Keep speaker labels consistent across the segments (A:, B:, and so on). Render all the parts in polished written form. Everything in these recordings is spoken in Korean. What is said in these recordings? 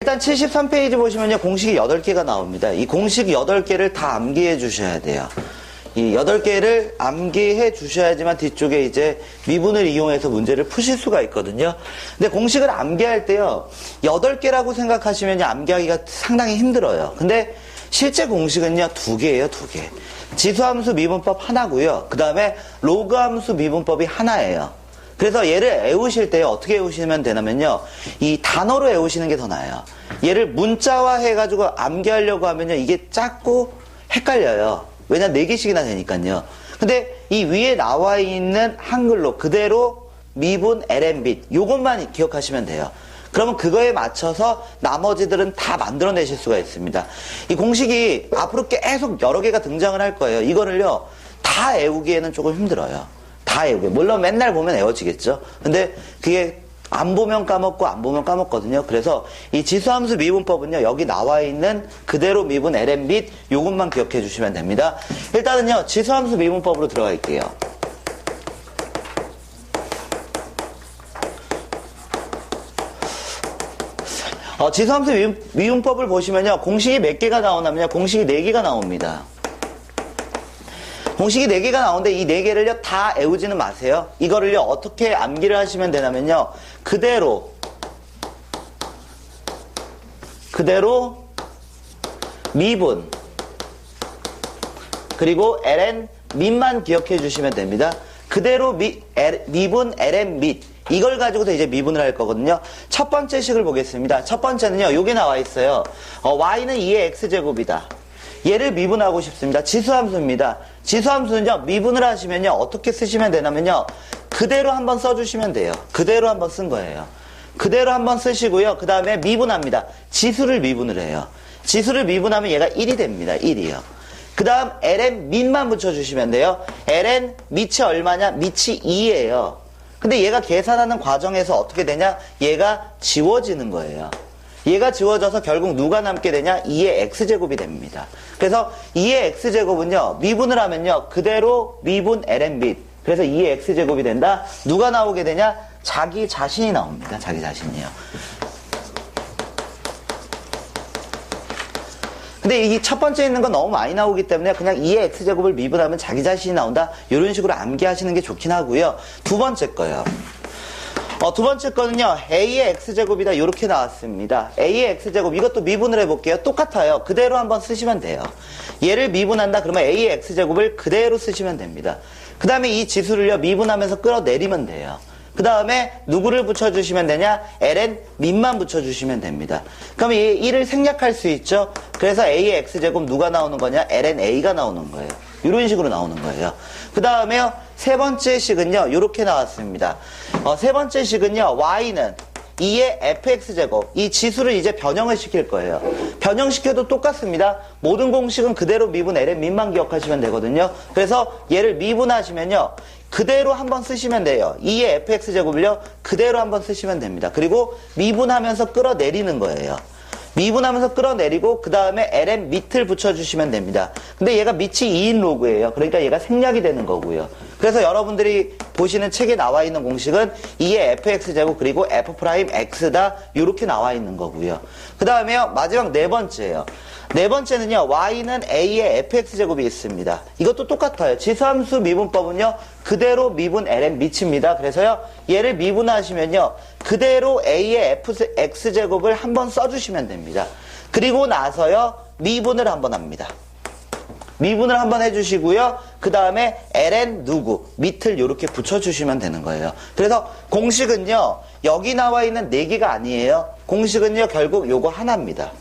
A: 일단 73페이지 보시면요. 공식이 8개가 나옵니다. 이 공식 8개를 다 암기해 주셔야 돼요. 이 8개를 암기해 주셔야지만 뒤쪽에 이제 미분을 이용해서 문제를 푸실 수가 있거든요. 근데 공식을 암기할 때요. 8개라고 생각하시면 암기하기가 상당히 힘들어요. 근데 실제 공식은요. 2개예요. 2개. 지수함수 미분법 하나고요. 그 다음에 로그함수 미분법이 하나예요. 그래서 얘를 외우실 때 어떻게 외우시면 되냐면요. 이 단어로 외우시는 게 더 나아요. 얘를 문자화 해가지고 암기하려고 하면요. 이게 작고 헷갈려요. 왜냐 4개씩이나 되니까요. 근데 이 위에 나와 있는 한글로 그대로 미분, ln, 빗 요것만 기억하시면 돼요. 그러면 그거에 맞춰서 나머지들은 다 만들어내실 수가 있습니다. 이 공식이 앞으로 계속 여러 개가 등장을 할 거예요. 이거를요. 다 외우기에는 조금 힘들어요. 다 외우게. 물론 맨날 보면 외워지겠죠. 근데 그게 안 보면 까먹고 안 보면 까먹거든요. 그래서 이 지수함수 미분법은요. 여기 나와 있는 그대로 미분 ln 빗 요것만 기억해 주시면 됩니다. 일단은요. 지수함수 미분법으로 들어갈게요. 지수함수 미분법을 보시면요. 공식이 몇 개가 나오냐면요. 공식이 4개가 나옵니다. 공식이 4개가 나오는데 이 4개를요 다 외우지는 마세요. 이거를요 어떻게 암기를 하시면 되냐면요. 그대로 미분 그리고 ln 밋만 기억해 주시면 됩니다. 그대로 미분 ln 밋 이걸 가지고서 이제 미분을 할 거거든요. 첫 번째 식을 보겠습니다. 첫 번째는요. 요게 나와 있어요. y는 2의 x제곱이다. 얘를 미분하고 싶습니다. 지수함수입니다. 지수함수는요, 미분을 하시면요, 어떻게 쓰시면 되냐면요, 그대로 한번 써주시면 돼요. 그대로 한번 쓴 거예요. 그대로 한번 쓰시고요, 그 다음에 미분합니다. 지수를 미분을 해요. 지수를 미분하면 얘가 1이 됩니다. 1이요. 그 다음, ln 밋만 붙여주시면 돼요. ln 밋이 얼마냐? 밋이 2예요. 근데 얘가 계산하는 과정에서 어떻게 되냐? 얘가 지워지는 거예요. 얘가 지워져서 결국 누가 남게 되냐? 2의 x제곱이 됩니다. 그래서 2의 x제곱은요. 미분을 하면요. 그대로 미분 ln 빗. 그래서 2의 x제곱이 된다. 누가 나오게 되냐? 자기 자신이 나옵니다. 자기 자신이요. 근데 이 첫 번째 있는 건 너무 많이 나오기 때문에 그냥 2의 x제곱을 미분하면 자기 자신이 나온다. 이런 식으로 암기하시는 게 좋긴 하고요. 두 번째 거요. 두 번째 거는요, a의 x제곱이다. 이렇게 나왔습니다. a의 x제곱, 이것도 미분을 해볼게요. 똑같아요. 그대로 한번 쓰시면 돼요. 얘를 미분한다. 그러면 a의 x제곱을 그대로 쓰시면 됩니다. 그 다음에 이 지수를요, 미분하면서 끌어내리면 돼요. 그 다음에 누구를 붙여주시면 되냐? ln 밋만 붙여주시면 됩니다. 그럼 이 1을 생략할 수 있죠? 그래서 a의 x제곱 누가 나오는 거냐? ln a가 나오는 거예요. 이런 식으로 나오는 거예요. 그 다음에요, 세 번째 식은요, 이렇게 나왔습니다. 세 번째 식은요, y는 2의 fx제곱. 이 지수를 이제 변형을 시킬 거예요. 변형시켜도 똑같습니다. 모든 공식은 그대로 미분 ln 밋만 기억하시면 되거든요. 그래서 얘를 미분하시면요, 그대로 한번 쓰시면 돼요. 2의 fx제곱을요, 그대로 한번 쓰시면 됩니다. 그리고 미분하면서 끌어내리는 거예요. 미분하면서 끌어내리고 그 다음에 ln 밋을 붙여주시면 됩니다. 근데 얘가 밋이 2인 로그예요. 그러니까 얘가 생략이 되는 거고요. 그래서 여러분들이 보시는 책에 나와 있는 공식은 2의 fx제곱 그리고 f'x다 이렇게 나와 있는 거고요. 그 다음에요. 마지막 네 번째예요. 네 번째는요. y는 a의 fx제곱이 있습니다. 이것도 똑같아요. 지수함수 미분법은요. 그대로 미분 ln 밋입니다. 그래서요. 얘를 미분하시면요. 그대로 a의 x제곱을 한번 써주시면 됩니다. 그리고 나서요. 미분을 한번 합니다. 미분을 한번 해주시고요. 그 다음에 ln 누구, 밋을 이렇게 붙여주시면 되는 거예요. 그래서 공식은요. 여기 나와 있는 4개가 아니에요. 공식은요. 결국 요거 하나입니다.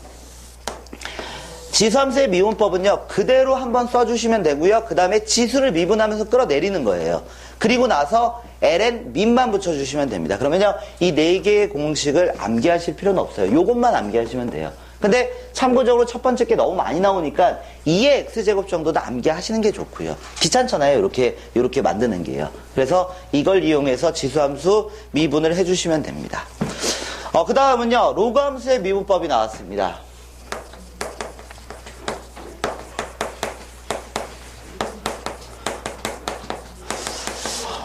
A: 지수함수의 미분법은요. 그대로 한번 써주시면 되고요. 그 다음에 지수를 미분하면서 끌어내리는 거예요. 그리고 나서 ln 밋만 붙여주시면 됩니다. 그러면요. 이 4개의 공식을 암기하실 필요는 없어요. 요것만 암기하시면 돼요. 근데 참고적으로 첫 번째 게 너무 많이 나오니까 2의 x제곱 정도도 암기하시는 게 좋고요. 귀찮잖아요. 이렇게 만드는 게요. 그래서 이걸 이용해서 지수함수 미분을 해주시면 됩니다. 그 다음은요. 로그함수의 미분법이 나왔습니다.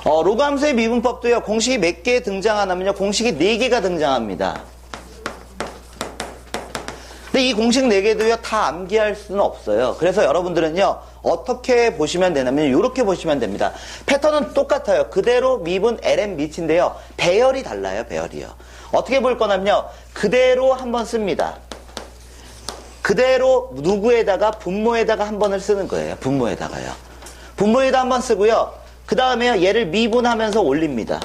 A: 로그함수의 미분법도요. 공식이 몇 개 등장하냐면요. 공식이 4개가 등장합니다. 근데 이 공식 4개도요, 다 암기할 수는 없어요. 그래서 여러분들은요, 어떻게 보시면 되냐면, 이렇게 보시면 됩니다. 패턴은 똑같아요. 그대로 미분 ln 밑인데요, 배열이 달라요, 배열이요. 어떻게 볼 거냐면요, 그대로 한번 씁니다. 그대로 누구에다가, 분모에다가 한 번을 쓰는 거예요. 분모에다가요. 분모에다 한 번 쓰고요, 그 다음에요, 얘를 미분하면서 올립니다.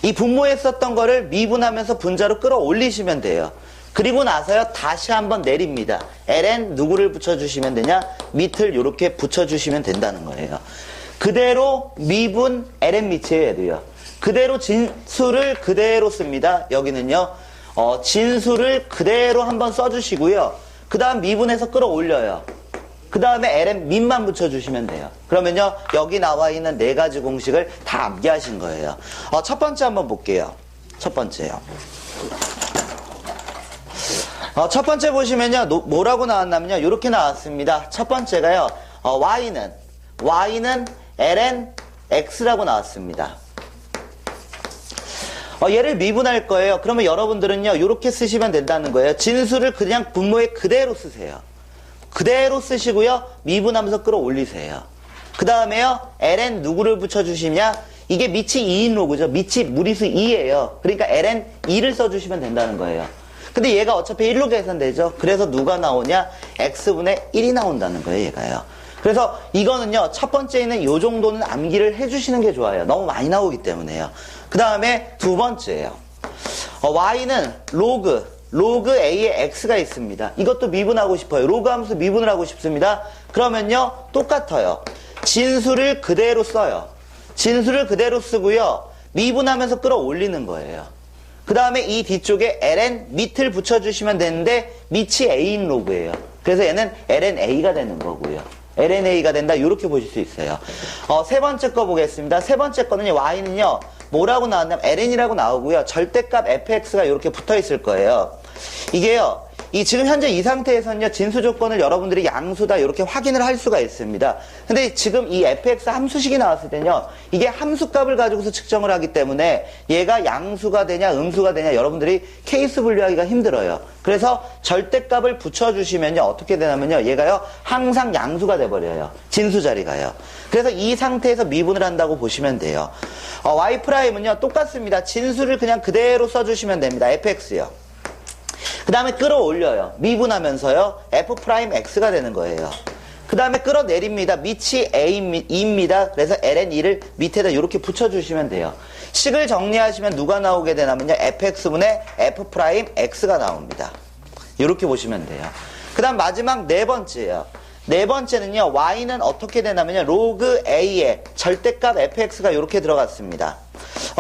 A: 이 분모에 썼던 거를 미분하면서 분자로 끌어올리시면 돼요. 그리고 나서요, 다시 한번 내립니다. ln 누구를 붙여주시면 되냐? 밑을 이렇게 붙여주시면 된다는 거예요. 그대로 미분 ln 밑이에요, 얘도요. 그대로 진수를 그대로 씁니다. 여기는요, 진수를 그대로 한번 써주시고요. 그 다음 미분해서 끌어올려요. 그 다음에 ln 밑만 붙여주시면 돼요. 그러면요, 여기 나와 있는 4가지 공식을 다 암기하신 거예요. 첫 번째 한번 볼게요. 첫 번째요. 첫 번째 보시면요, 뭐라고 나왔냐면요, 이렇게 나왔습니다. 첫 번째가요, y는 ln x라고 나왔습니다. 얘를 미분할 거예요. 그러면 여러분들은요, 이렇게 쓰시면 된다는 거예요. 진수를 그냥 분모에 그대로 쓰세요. 그대로 쓰시고요, 미분하면서 끌어올리세요. 그 다음에요, ln 누구를 붙여주시냐? 이게 밑이 2인 로그죠. 밑이 무리수 2예요. 그러니까 ln 2를 써주시면 된다는 거예요. 근데 얘가 어차피 1로 계산되죠. 그래서 누가 나오냐? x분의 1이 나온다는 거예요, 얘가요. 그래서 이거는요, 첫 번째는 요 정도는 암기를 해주시는 게 좋아요. 너무 많이 나오기 때문에요. 그 다음에 두 번째예요. y는 로그 a의 x가 있습니다. 이것도 미분하고 싶어요. 로그 함수 미분을 하고 싶습니다. 그러면요, 똑같아요. 진수를 그대로 써요. 진수를 그대로 쓰고요, 미분하면서 끌어올리는 거예요. 그 다음에 이 뒤쪽에 ln 밑을 붙여주시면 되는데, 밑이 a인 로그예요. 그래서 얘는 lna가 되는 거고요. lna가 된다, 이렇게 보실 수 있어요. 세 번째 거 보겠습니다. 세 번째 거는요, y는요, 뭐라고 나왔냐면 ln이라고 나오고요, 절대값 fx가 이렇게 붙어 있을 거예요. 이게요, 지금 현재 이 상태에서는요, 진수 조건을 여러분들이 양수다 이렇게 확인을 할 수가 있습니다. 근데 지금 이 fx 함수식이 나왔을 때는요, 이게 함수값을 가지고서 측정을 하기 때문에 얘가 양수가 되냐 음수가 되냐 여러분들이 케이스 분류하기가 힘들어요. 그래서 절대값을 붙여주시면요, 어떻게 되냐면요, 얘가요, 항상 양수가 돼버려요. 진수 자리가요. 그래서 이 상태에서 미분을 한다고 보시면 돼요. y'은요, 똑같습니다. 진수를 그냥 그대로 써주시면 됩니다. fx요. 그 다음에 끌어올려요. 미분하면서요, f'x가 되는 거예요. 그 다음에 끌어내립니다. 밑이 a입니다. 그래서 ln2를 밑에다 이렇게 붙여주시면 돼요. 식을 정리하시면 누가 나오게 되냐면요, fx분의 f'x가 나옵니다. 이렇게 보시면 돼요. 그 다음 마지막 네 번째예요. 네 번째는요, y는 어떻게 되냐면요, 로그 a의 절대값 fx가 이렇게 들어갔습니다.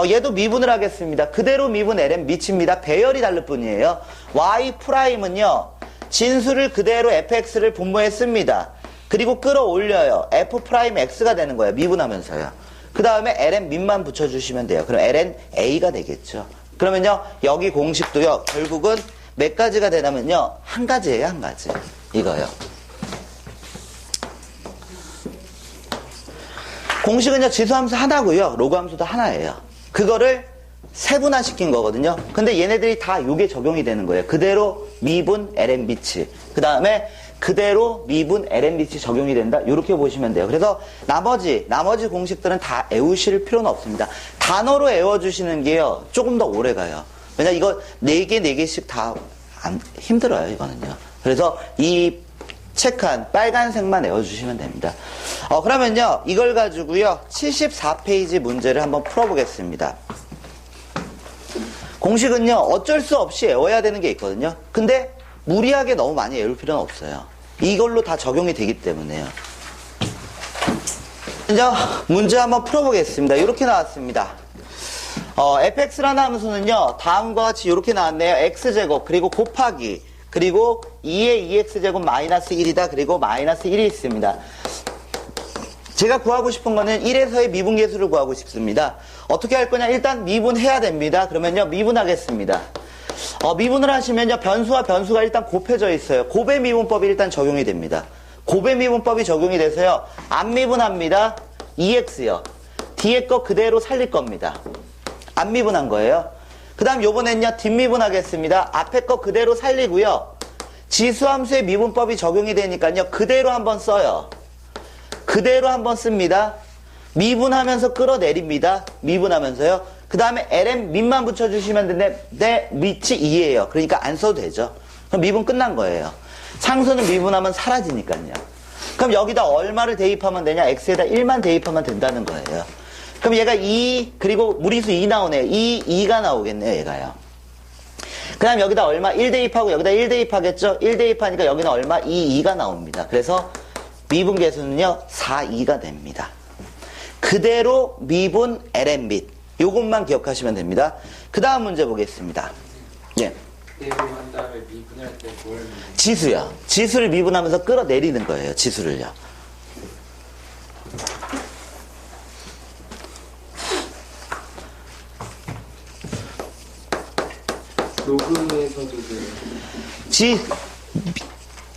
A: 얘도 미분을 하겠습니다. 그대로 미분 ln 밑입니다. 배열이 다를 뿐이에요. y'은요, 진수를 그대로 fx를 분모에 씁니다. 그리고 끌어올려요. f'x가 되는 거예요. 미분하면서요. 그 다음에 ln 밑만 붙여주시면 돼요. 그럼 ln a가 되겠죠. 그러면요, 여기 공식도요, 결국은 몇 가지가 되냐면요, 한 가지예요, 한 가지. 이거요. 공식은요, 지수함수 하나고요, 로그함수도 하나예요. 그거를 세분화시킨 거거든요. 근데 얘네들이 다 요게 적용이 되는 거예요. 그대로 미분 ln 비치, 그 다음에 그대로 미분 ln 비치 적용이 된다, 이렇게 보시면 돼요. 그래서 나머지 공식들은 다 외우실 필요는 없습니다. 단어로 외워주시는 게요, 조금 더 오래 가요. 왜냐, 이거 4개씩 다 힘들어요, 이거는요. 그래서 이 체크한 빨간색만 외워주시면 됩니다. 그러면요, 이걸 가지고요, 74페이지 문제를 한번 풀어보겠습니다. 공식은요, 어쩔 수 없이 외워야 되는 게 있거든요. 근데 무리하게 너무 많이 외울 필요는 없어요. 이걸로 다 적용이 되기 때문에요. 이제 문제 한번 풀어보겠습니다. 이렇게 나왔습니다. fx라는 함수는요, 다음과 같이 이렇게 나왔네요. x제곱, 그리고 곱하기, 그리고 2의 2x제곱 마이너스 1이다. 그리고 마이너스 1이 있습니다. 제가 구하고 싶은 거는 1에서의 미분계수를 구하고 싶습니다. 어떻게 할 거냐? 일단 미분해야 됩니다. 그러면요, 미분하겠습니다. 미분을 하시면요, 변수와 변수가 일단 곱해져 있어요. 곱의 미분법이 일단 적용이 됩니다. 곱의 미분법이 적용이 돼서요, 안 미분합니다. 2x요. 뒤에 거 그대로 살릴 겁니다. 안 미분한 거예요. 그 다음 요번엔요, 뒷미분하겠습니다. 앞에 거 그대로 살리고요. 지수함수의 미분법이 적용이 되니까요, 그대로 한번 써요. 그대로 한번 씁니다. 미분하면서 끌어내립니다. 미분하면서요. 그 다음에 ln 밑만 붙여주시면 되는데, 밑이 2예요. 그러니까 안 써도 되죠. 그럼 미분 끝난 거예요. 상수는 미분하면 사라지니까요. 그럼 여기다 얼마를 대입하면 되냐? x에다 1만 대입하면 된다는 거예요. 그럼 얘가 2, 그리고 무리수 2 나오네요. 2가 나오겠네요, 얘가요. 그 다음 여기다 얼마? 1 대입하고 여기다 1 대입하겠죠? 1 대입하니까 여기는 얼마? 2가 나옵니다. 그래서 미분 계수는요, 4, 2가 됩니다. 그대로 미분 ln 밑. 요것만 기억하시면 됩니다. 그 다음 문제 보겠습니다. 예.
B: 그대로 한 다음에 미분할 때 뭘
A: 지수요. 지수를 미분하면서 끌어내리는 거예요, 지수를요.
B: 녹음에서도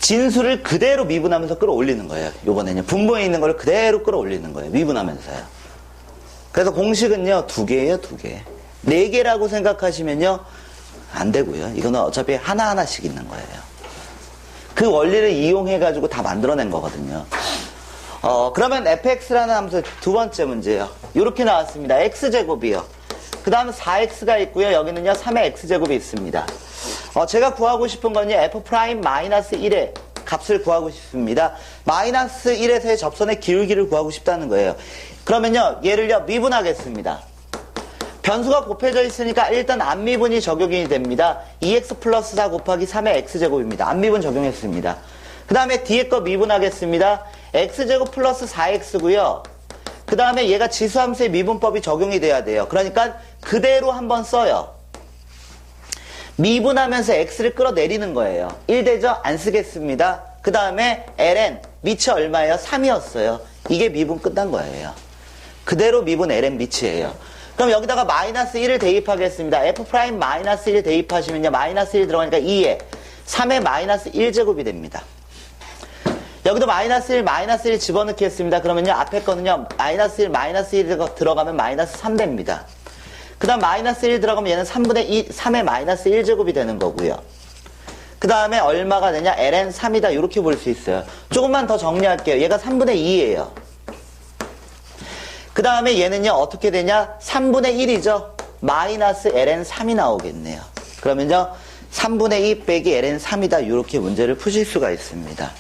A: 진수를 그대로 미분하면서 끌어올리는 거예요. 요번에는 분모에 있는 걸 그대로 끌어올리는 거예요. 미분하면서요. 그래서 공식은요, 2개예요, 2개. 4개라고 생각하시면요, 안 되고요. 이거는 어차피 하나하나씩 있는 거예요. 그 원리를 이용해가지고 다 만들어낸 거거든요. 그러면 fx라는 함수 두 번째 문제예요. 이렇게 나왔습니다. x제곱이요. 그 다음 4x가 있고요. 여기는요, 3의 x제곱이 있습니다. 제가 구하고 싶은 건요, f'-1의 값을 구하고 싶습니다. 마이너스 1에서의 접선의 기울기를 구하고 싶다는 거예요. 그러면요, 얘를요, 미분하겠습니다. 변수가 곱해져 있으니까 일단 안미분이 적용이 됩니다. 2x 플러스 4 곱하기 3의 x제곱입니다. 안미분 적용했습니다. 그 다음에 뒤에 거 미분하겠습니다. x제곱 플러스 4x고요. 그 다음에 얘가 지수함수의 미분법이 적용이 돼야 돼요. 그러니까 그대로 한번 써요. 미분하면서 x를 끌어내리는 거예요. 1대죠? 안 쓰겠습니다. 그 다음에 ln 밑이 얼마예요? 3이었어요. 이게 미분 끝난 거예요. 그대로 미분 ln 밑이에요. 그럼 여기다가 마이너스 1을 대입하겠습니다. f'-1 대입하시면요, 마이너스 1 들어가니까 2에 3의 마이너스 1제곱이 됩니다. 여기도 마이너스 1 집어넣겠습니다. 그러면요, 앞에 거는요, 마이너스 1 들어가면 마이너스 3 됩니다. 그 다음 마이너스 1 들어가면 얘는 3의 마이너스 1제곱이 되는 거고요. 그 다음에 얼마가 되냐? ln 3이다. 이렇게 볼 수 있어요. 조금만 더 정리할게요. 얘가 3분의 2예요. 그 다음에 얘는요, 어떻게 되냐? 3분의 1이죠? 마이너스 ln 3이 나오겠네요. 그러면요, 3분의 2 빼기 ln 3이다. 이렇게 문제를 푸실 수가 있습니다.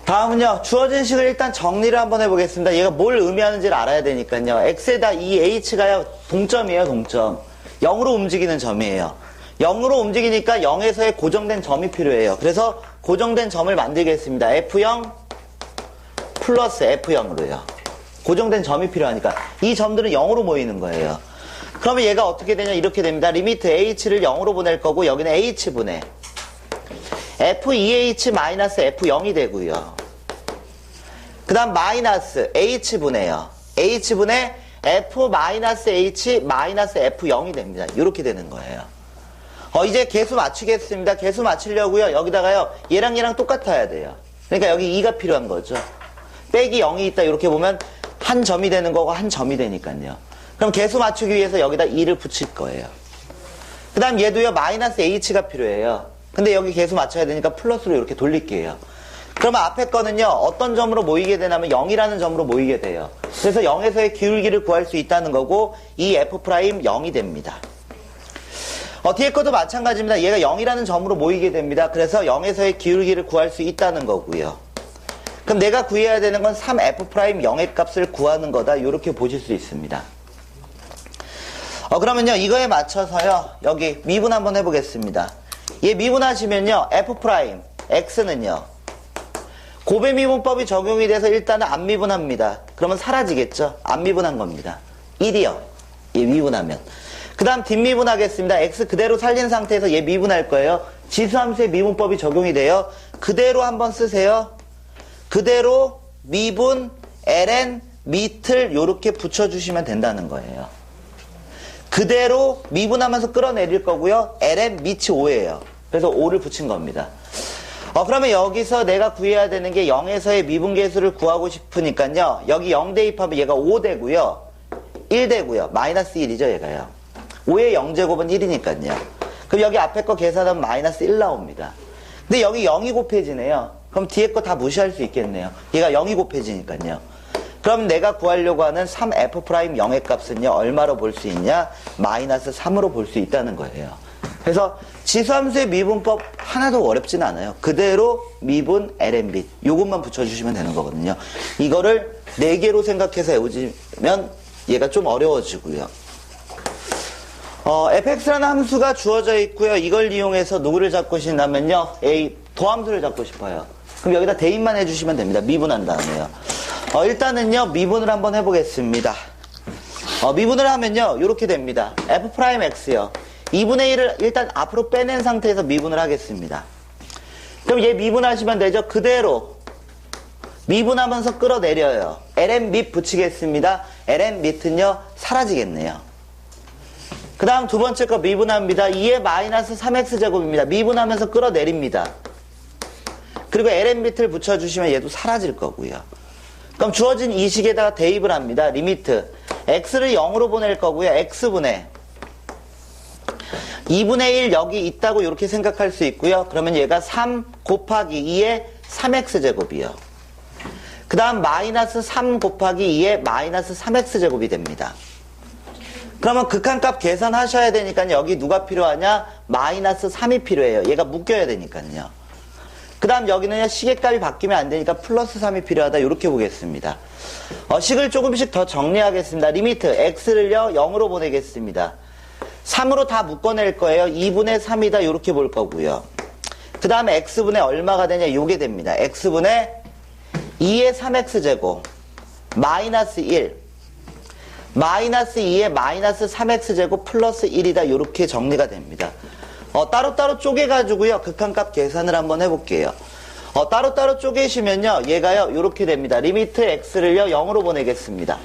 A: 다음은요, 주어진 식을 일단 정리를 한번 해보겠습니다. 얘가 뭘 의미하는지를 알아야 되니까요. x에다 이 h가요, 동점이에요, 동점. 0으로 움직이는 점이에요. 0으로 움직이니까 0에서의 고정된 점이 필요해요. 그래서 고정된 점을 만들겠습니다. f0 플러스 f0으로요. 고정된 점이 필요하니까 이 점들은 0으로 모이는 거예요. 그러면 얘가 어떻게 되냐? 이렇게 됩니다. 리미트 h를 0으로 보낼 거고 여기는 h분의 f2h 마이너스 f0이 되고요. 그 다음 마이너스 h분의요. h분의 f 마이너스 h 마이너스 f0이 됩니다. 이렇게 되는 거예요. 이제 개수 맞추겠습니다. 개수 맞추려고요. 여기다가요, 얘랑 똑같아야 돼요. 그러니까 여기 2가 필요한 거죠. 빼기 0이 있다. 이렇게 보면 한 점이 되는 거고 한 점이 되니까요. 그럼 개수 맞추기 위해서 여기다 2를 붙일 거예요. 그 다음 얘도요, 마이너스 h가 필요해요. 근데 여기 개수 맞춰야 되니까 플러스로 이렇게 돌릴게요. 그러면 앞에 거는요, 어떤 점으로 모이게 되냐면 0이라는 점으로 모이게 돼요. 그래서 0에서의 기울기를 구할 수 있다는 거고, 이 f'0이 됩니다. 뒤에 것도 마찬가지입니다. 얘가 0이라는 점으로 모이게 됩니다. 그래서 0에서의 기울기를 구할 수 있다는 거고요. 그럼 내가 구해야 되는 건 3f'0의 값을 구하는 거다. 이렇게 보실 수 있습니다. 그러면요, 이거에 맞춰서요, 여기 미분 한번 해보겠습니다. 얘 미분하시면요, f', x는요, 곱의 미분법이 적용이 돼서 일단은 안 미분합니다. 그러면 사라지겠죠? 안 미분한 겁니다. 1이요. 얘 미분하면. 그 다음 뒷미분하겠습니다. x 그대로 살린 상태에서 얘 미분할 거예요. 지수함수의 미분법이 적용이 돼요. 그대로 한번 쓰세요. 그대로 미분 ln 밑을 요렇게 붙여주시면 된다는 거예요. 그대로 미분하면서 끌어내릴 거고요. ln 밑이 5예요. 그래서 5를 붙인 겁니다. 그러면 여기서 내가 구해야 되는 게 0에서의 미분계수를 구하고 싶으니까요. 여기 0 대입하면 얘가 5 되고요. 1 되고요. 마이너스 1이죠, 얘가요. 5의 0제곱은 1이니까요. 그럼 여기 앞에 거 계산하면 마이너스 1 나옵니다. 근데 여기 0이 곱해지네요. 그럼 뒤에 거 다 무시할 수 있겠네요. 얘가 0이 곱해지니까요. 그럼 내가 구하려고 하는 3F'0의 값은요, 얼마로 볼 수 있냐? 마이너스 3으로 볼 수 있다는 거예요. 그래서 지수함수의 미분법 하나도 어렵진 않아요. 그대로 미분 LNB 요것만 붙여주시면 되는 거거든요. 이거를 4개로 생각해서 외우시면 얘가 좀 어려워지고요. fx라는 함수가 주어져 있고요. 이걸 이용해서 누구를 잡고 싶냐면요. A 도함수를 잡고 싶어요. 그럼 여기다 대입만 해주시면 됩니다. 미분한 다음에요. 일단은요, 미분을 한번 해보겠습니다. 미분을 하면요, 이렇게 됩니다. f'x요. 2분의 1을 일단 앞으로 빼낸 상태에서 미분을 하겠습니다. 그럼 얘 미분하시면 되죠? 그대로 미분하면서 끌어내려요. ln 밑 붙이겠습니다. ln 밑은요, 사라지겠네요. 그 다음 두 번째 거 미분합니다. 2의 마이너스 3x제곱입니다. 미분하면서 끌어내립니다. 그리고 ln 밑을 붙여주시면 얘도 사라질 거고요. 그럼 주어진 이 식에다가 대입을 합니다. 리미트 x를 0으로 보낼 거고요. x분의 2분의 1 여기 있다고 이렇게 생각할 수 있고요. 그러면 얘가 3 곱하기 2의 3x제곱이요. 그 다음 마이너스 3 곱하기 2의 마이너스 3x제곱이 됩니다. 그러면 극한값 계산하셔야 되니까 여기 누가 필요하냐? 마이너스 3이 필요해요. 얘가 묶여야 되니까요. 그 다음 여기는요, 식의 값이 바뀌면 안 되니까 플러스 3이 필요하다. 이렇게 보겠습니다. 식을 조금씩 더 정리하겠습니다. 리미트 x를요 0으로 보내겠습니다. 3으로 다 묶어낼 거예요. 2분의 3이다. 이렇게 볼 거고요. 그 다음에 x분의 얼마가 되냐? 요게 됩니다. x분의 2의 3x제곱 마이너스 1 마이너스 2의 마이너스 3x제곱 플러스 1이다. 이렇게 정리가 됩니다. 따로따로 쪼개가지고요. 극한값 계산을 한번 해볼게요. 따로따로 쪼개시면요. 얘가요. 이렇게 됩니다. 리미트 x를요. 0으로 보내겠습니다.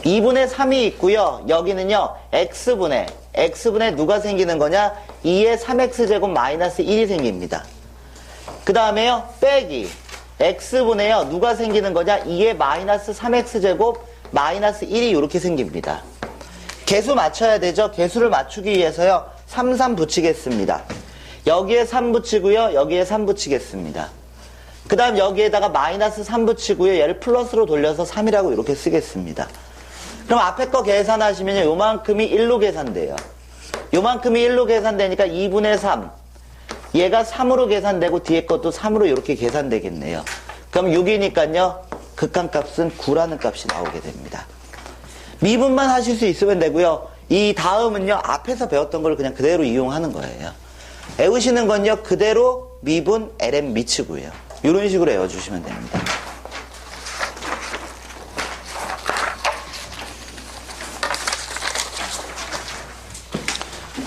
A: 2분의 3이 있고요. 여기는요. x분의 누가 생기는 거냐? 2의 3x제곱 마이너스 1이 생깁니다. 그 다음에요. 빼기 x분의요. 누가 생기는 거냐? 2의 마이너스 3x제곱 마이너스 1이 이렇게 생깁니다. 개수 맞춰야 되죠? 개수를 맞추기 위해서요. 3, 3 붙이겠습니다. 여기에 3 붙이고요. 여기에 3 붙이겠습니다. 그 다음 여기에다가 마이너스 3 붙이고요. 얘를 플러스로 돌려서 3이라고 이렇게 쓰겠습니다. 그럼 앞에 거 계산하시면요. 요만큼이 1로 계산돼요. 요만큼이 1로 계산되니까 2분의 3. 얘가 3으로 계산되고 뒤에 것도 3으로 이렇게 계산되겠네요. 그럼 6이니까요. 극한값은 9라는 값이 나오게 됩니다. 미분만 하실 수 있으면 되고요. 이 다음은요. 앞에서 배웠던 걸 그냥 그대로 이용하는 거예요. 외우시는 건요. 그대로 미분 ln 미치고요. 이런 식으로 외워주시면 됩니다.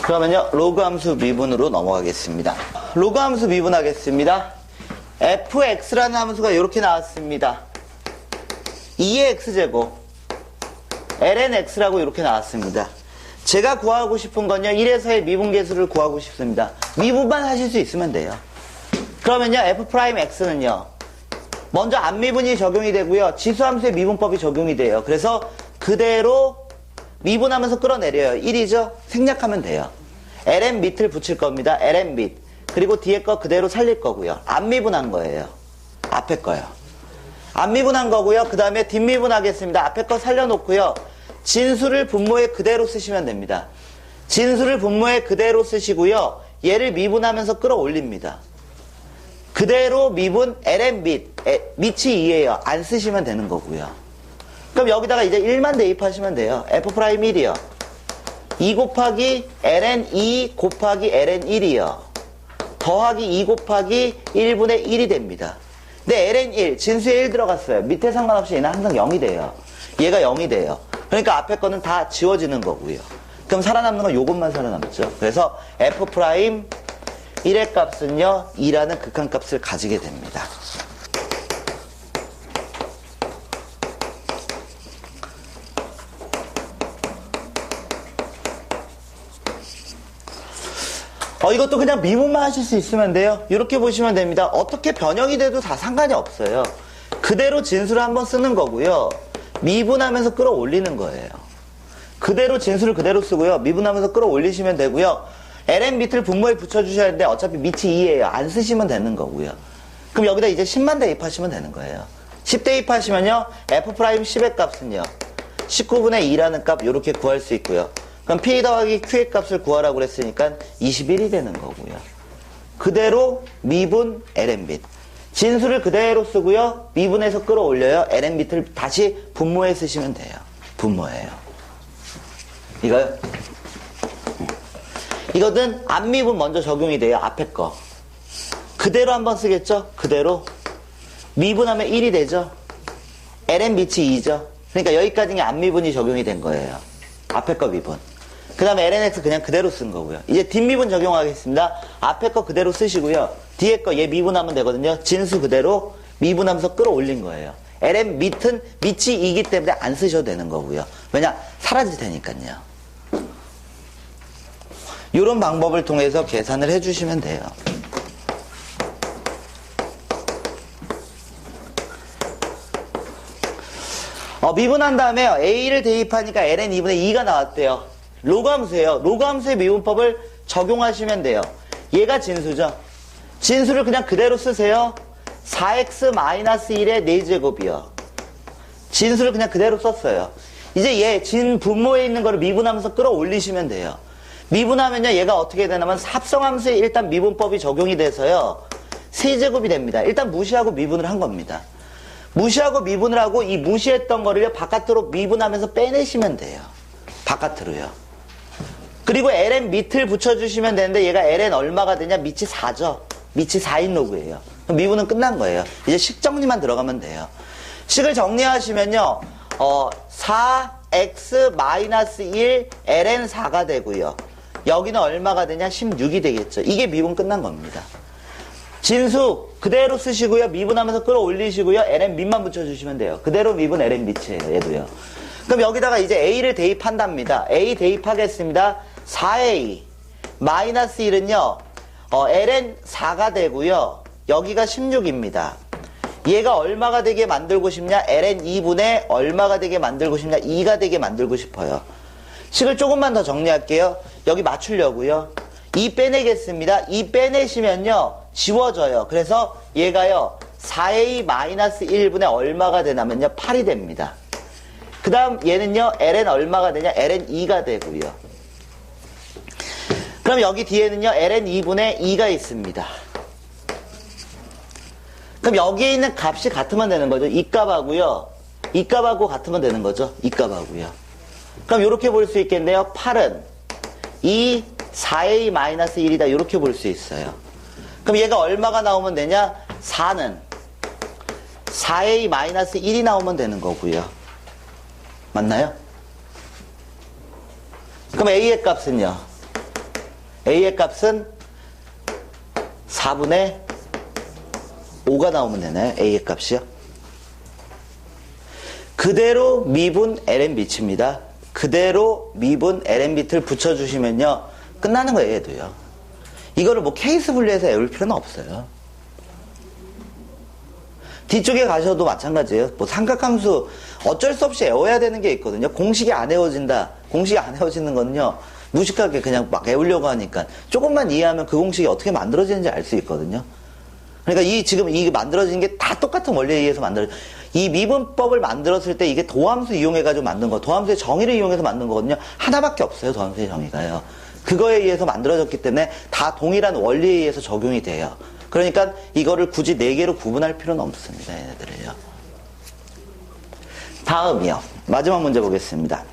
A: 그러면요. 로그 함수 미분으로 넘어가겠습니다. 로그 함수 미분하겠습니다. fx라는 함수가 이렇게 나왔습니다. 2의 x제곱 ln x라고 이렇게 나왔습니다. 제가 구하고 싶은 건요. 1에서의 미분계수를 구하고 싶습니다. 미분만 하실 수 있으면 돼요. 그러면요. f'x는요. 먼저 안미분이 적용이 되고요. 지수함수의 미분법이 적용이 돼요. 그래서 그대로 미분하면서 끌어내려요. 1이죠? 생략하면 돼요. ln 밑을 붙일 겁니다. ln 밑. 그리고 뒤에 거 그대로 살릴 거고요. 안미분한 거예요. 앞에 거요. 안미분한 거고요. 그 다음에 뒷미분하겠습니다. 앞에 거 살려놓고요. 진수를 분모에 그대로 쓰시면 됩니다. 진수를 분모에 그대로 쓰시고요. 얘를 미분하면서 끌어올립니다. 그대로 미분 ln 밑. 밑이 2예요. 안 쓰시면 되는 거고요. 그럼 여기다가 이제 1만 대입하시면 돼요. f'1이요. 2 곱하기 ln 2 곱하기 ln 1이요. 더하기 2 곱하기 1분의 1이 됩니다. 근데 ln 1, 진수에 1 들어갔어요. 밑에 상관없이 얘는 항상 0이 돼요. 얘가 0이 돼요. 그러니까 앞에 거는 다 지워지는 거고요. 그럼 살아남는 건 요것만 살아남죠. 그래서 f'1의 값은요. 2라는 극한값을 가지게 됩니다. 이것도 그냥 미분만 하실 수 있으면 돼요. 이렇게 보시면 됩니다. 어떻게 변형이 돼도 다 상관이 없어요. 그대로 진수를 한번 쓰는 거고요. 미분하면서 끌어올리는 거예요. 그대로 진수를 그대로 쓰고요. 미분하면서 끌어올리시면 되고요. ln 밑을 분모에 붙여주셔야 되는데 어차피 밑이 2예요. 안 쓰시면 되는 거고요. 그럼 여기다 이제 10만 대입하시면 되는 거예요. 10 대입하시면요. f'10의 값은요. 19분의 2라는 값 이렇게 구할 수 있고요. 그럼 P 더하기 Q의 값을 구하라고 그랬으니까 21이 되는 거고요. 그대로 미분 ln 밑. 진수를 그대로 쓰고요. 미분해서 끌어올려요. ln 밑을 다시 분모에 쓰시면 돼요. 분모예요. 이거요? 이거는 앞미분 먼저 적용이 돼요. 앞에 거. 그대로 한번 쓰겠죠? 그대로. 미분하면 1이 되죠? ln 밑이 2죠? 그러니까 여기까지 앞미분이 적용이 된 거예요. 앞에 거 미분. 그 다음에 lnx 그냥 그대로 쓴 거고요. 이제 뒷미분 적용하겠습니다. 앞에 거 그대로 쓰시고요. 뒤에 거 얘 미분하면 되거든요. 진수 그대로 미분하면서 끌어올린 거예요. ln 밑은 밑이 2기 때문에 안 쓰셔도 되는 거고요. 왜냐? 사라질 테니까요. 이런 방법을 통해서 계산을 해주시면 돼요. 미분한 다음에 a를 대입하니까 ln 2분의 2가 나왔대요. 로그 함수예요. 로그 함수의 미분법을 적용하시면 돼요. 얘가 진수죠. 진수를 그냥 그대로 쓰세요. 4x-1의 4제곱이요. 진수를 그냥 그대로 썼어요. 이제 얘 진분모에 있는 거를 미분하면서 끌어올리시면 돼요. 미분하면요 얘가 어떻게 되냐면 합성함수에 일단 미분법이 적용이 돼서요 3제곱이 됩니다. 일단 무시하고 미분을 한 겁니다. 무시하고 미분을 하고 이 무시했던 거를 바깥으로 미분하면서 빼내시면 돼요. 바깥으로요. 그리고 ln 밑을 붙여주시면 되는데 얘가 ln 얼마가 되냐? 밑이 4죠. 밑이 4인 로그예요. 그럼 미분은 끝난 거예요. 이제 식 정리만 들어가면 돼요. 식을 정리하시면요 4x-1 ln 4가 되고요. 여기는 얼마가 되냐? 16이 되겠죠. 이게 미분 끝난 겁니다. 진수 그대로 쓰시고요. 미분하면서 끌어올리시고요. ln 밑만 붙여주시면 돼요. 그대로 미분 ln 밑이에요. 얘도요. 그럼 여기다가 이제 a를 대입한답니다. a 대입하겠습니다. 4a 마이너스 1은요. ln 4가 되고요. 여기가 16입니다. 얘가 얼마가 되게 만들고 싶냐? ln 2분의 얼마가 되게 만들고 싶냐? 2가 되게 만들고 싶어요. 식을 조금만 더 정리할게요. 여기 맞추려고요. 2 빼내겠습니다. 2 빼내시면요. 지워져요. 그래서 얘가요. 4a-1분의 얼마가 되냐면요. 8이 됩니다. 그 다음 얘는요. ln 얼마가 되냐? ln 2가 되고요. 그럼 여기 뒤에는요. ln 2분의 2가 있습니다. 그럼 여기에 있는 값이 같으면 되는 거죠. 이 값하고요. 이 값하고 같으면 되는 거죠. 이 값하고요. 그럼 이렇게 볼 수 있겠네요. 8은 2 4a-1이다. 이렇게 볼 수 있어요. 그럼 얘가 얼마가 나오면 되냐? 4는 4a-1이 나오면 되는 거고요. 맞나요? 그럼 a의 값은요? a의 값은 4분의 5가 나오면 되나요? a의 값이요? 그대로 미분 ln 밑입니다. 그대로 미분 ln 밑을 붙여주시면요. 끝나는 거예요, 얘도요. 이거를 뭐 케이스 분류해서 외울 필요는 없어요. 뒤쪽에 가셔도 마찬가지예요. 뭐 삼각함수 어쩔 수 없이 외워야 되는 게 있거든요. 공식이 안 외워진다. 공식이 안 외워지는 거는요. 무식하게 그냥 막 외우려고 하니까 조금만 이해하면 그 공식이 어떻게 만들어지는지 알 수 있거든요. 그러니까 지금 이게 만들어진 게 다 똑같은 원리에 의해서 이 미분법을 만들었을 때 이게 도함수 이용해가지고 만든 거, 도함수의 정의를 이용해서 만든 거거든요. 하나밖에 없어요, 도함수의 정의가요. 그거에 의해서 만들어졌기 때문에 다 동일한 원리에 의해서 적용이 돼요. 그러니까 이거를 굳이 4개로 구분할 필요는 없습니다, 얘네들을요. 다음이요. 마지막 문제 보겠습니다.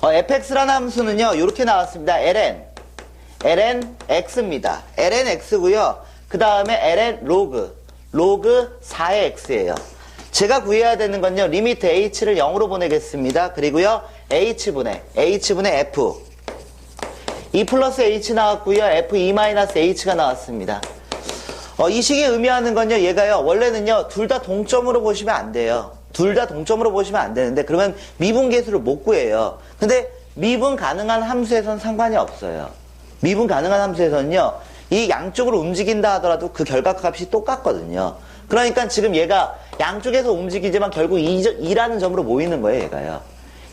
A: fx라는 함수는요, 이렇게 나왔습니다. ln x입니다. ln x고요. 그 다음에 ln 로그 4의 x예요. 제가 구해야 되는 건요, 리미트 h를 0으로 보내겠습니다. 그리고요, h분의 f. 2 플러스 h 나왔고요, f2-h가 나왔습니다. 이 식이 의미하는 건요, 얘가요, 원래는요, 둘 다 동점으로 보시면 안 돼요. 둘 다 동점으로 보시면 안 되는데, 그러면 미분계수를 못 구해요. 근데 미분 가능한 함수에선 상관이 없어요. 미분 가능한 함수에서는요, 이 양쪽으로 움직인다 하더라도 그 결과값이 똑같거든요. 그러니까 지금 얘가 양쪽에서 움직이지만 결국 2라는 점으로 모이는 거예요, 얘가요.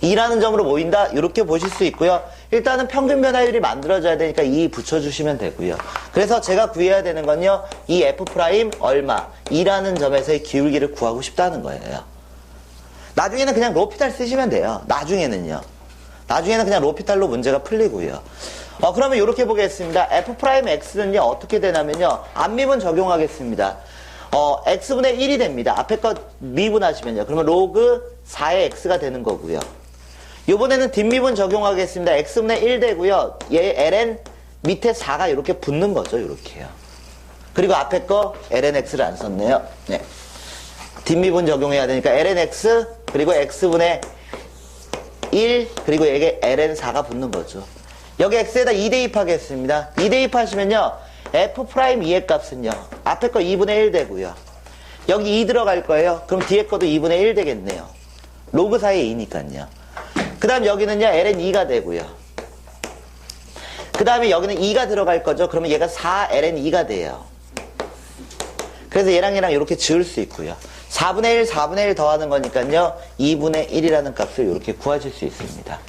A: 2라는 점으로 모인다, 이렇게 보실 수 있고요. 일단은 평균 변화율이 만들어져야 되니까 2 붙여주시면 되고요. 그래서 제가 구해야 되는 건요, 이 F' 얼마, 2라는 점에서의 기울기를 구하고 싶다는 거예요. 나중에는 그냥 로피탈 쓰시면 돼요. 나중에는 그냥 로피탈로 문제가 풀리고요. 그러면 이렇게 보겠습니다. F'X는요, 어떻게 되냐면요, 앞미분 적용하겠습니다. X분의 1이 됩니다. 앞에 거 미분하시면요. 그러면 로그 4의 X가 되는 거고요. 요번에는 뒷미분 적용하겠습니다. X분의 1 되고요. 얘 ln 밑에 4가 이렇게 붙는 거죠. 이렇게요. 그리고 앞에 거 lnx를 안 썼네요. 네. 뒷미분 적용해야 되니까 lnx 그리고 x분의 1 그리고 여기에 ln4가 붙는 거죠. 여기 x에다 2 대입하겠습니다. 2 대입하시면요. F'2의 값은요. 앞에 거 2분의 1 되고요. 여기 2 들어갈 거예요. 그럼 뒤에 거도 2분의 1 되겠네요. 로그 4의 2니까요. 그 다음 여기는요. ln2가 되고요. 그 다음에 여기는 2가 들어갈 거죠. 그러면 얘가 4ln2가 돼요. 그래서 얘랑 이렇게 지을 수 있고요. 4분의 1 더하는 거니까요. 2분의 1이라는 값을 이렇게 구하실 수 있습니다.